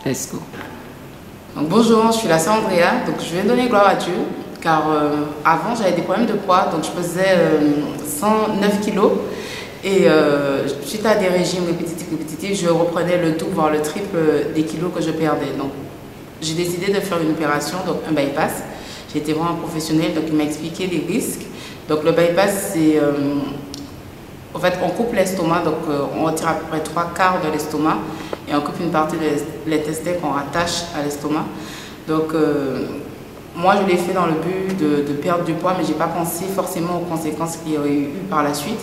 Let's go. Donc, bonjour, je suis la sœur Andrea. Donc, je vais donner gloire à Dieu car avant j'avais des problèmes de poids, donc je pesais 109 kilos et suite à des régimes répétitifs, je reprenais le double voire le triple des kilos que je perdais. Donc, j'ai décidé de faire une opération, donc un bypass. J'ai été voir un professionnel, donc il m'a expliqué les risques. Donc, le bypass, c'est en fait, on coupe l'estomac, donc on retire à peu près 3/4 de l'estomac et on coupe une partie de l'intestin qu'on rattache à l'estomac. Donc, moi, je l'ai fait dans le but de perdre du poids, mais je n'ai pas pensé forcément aux conséquences qu'il y aurait eu par la suite.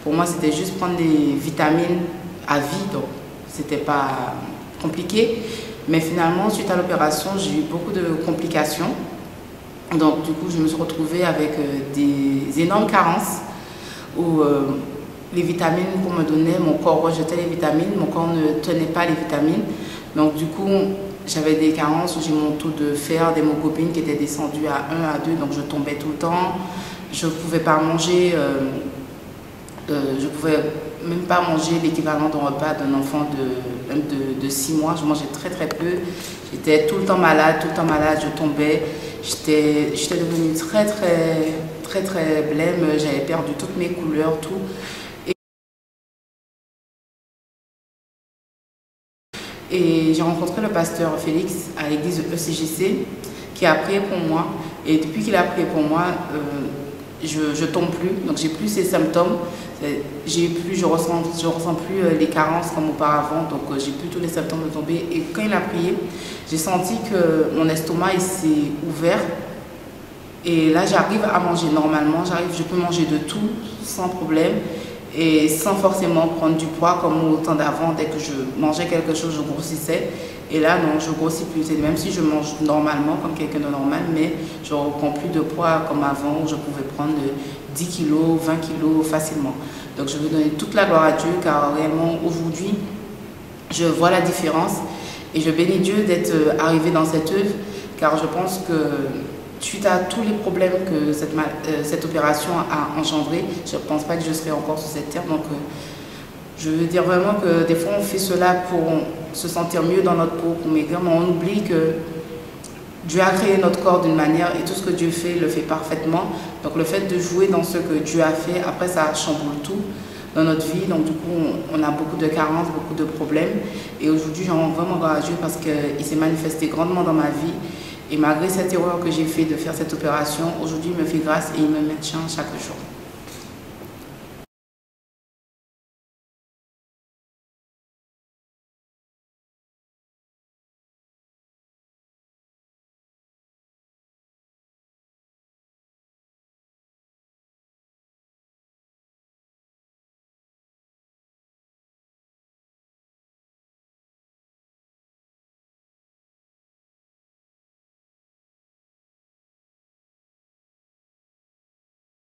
Pour moi, c'était juste prendre des vitamines à vie, donc c'était pas compliqué. Mais finalement, suite à l'opération, j'ai eu beaucoup de complications. Donc, du coup, je me suis retrouvée avec des énormes carences où les vitamines qu'on me donnait, mon corps rejetait les vitamines, mon corps ne tenait pas les vitamines. Donc du coup, j'avais des carences où j'ai mon taux de fer d'hémoglobine qui était descendu à 1 à 2, donc je tombais tout le temps. Je ne pouvais pas manger, je pouvais même pas manger l'équivalent d'un repas d'un enfant de 6 mois. Je mangeais très très peu. J'étais tout le temps malade, je tombais. J'étais devenue très blême. J'avais perdu toutes mes couleurs, tout. Et j'ai rencontré le pasteur Félix à l'église ECGC qui a prié pour moi. Et depuis qu'il a prié pour moi, je tombe plus. Donc j'ai plus ces symptômes. Je ressens plus les carences comme auparavant. Donc j'ai plus tous les symptômes de tomber. Et quand il a prié, j'ai senti que mon estomac s'est ouvert. Et là j'arrive à manger normalement. Je peux manger de tout sans problème. Et sans forcément prendre du poids comme au temps d'avant. Dès que je mangeais quelque chose, je grossissais. Et là, non, je grossis plus. Même si je mange normalement, comme quelqu'un de normal, mais je ne reprends plus de poids comme avant, où je pouvais prendre 10 kilos, 20 kilos facilement. Donc, je veux donner toute la gloire à Dieu, car réellement, aujourd'hui, je vois la différence. Et je bénis Dieu d'être arrivé dans cette œuvre, car je pense que suite à tous les problèmes que cette opération a engendré, je ne pense pas que je serai encore sur cette terre. Donc, je veux dire vraiment que des fois, on fait cela pour se sentir mieux dans notre peau, pour maigrir, mais on oublie que Dieu a créé notre corps d'une manière et tout ce que Dieu fait, le fait parfaitement. Donc, le fait de jouer dans ce que Dieu a fait, après, ça chamboule tout dans notre vie. Donc, du coup, on a beaucoup de carences, beaucoup de problèmes. Et aujourd'hui, j'en rends vraiment gloire à Dieu parce qu'il s'est manifesté grandement dans ma vie. Et malgré cette erreur que j'ai fait de faire cette opération, aujourd'hui il me fait grâce et il me maintient chaque jour.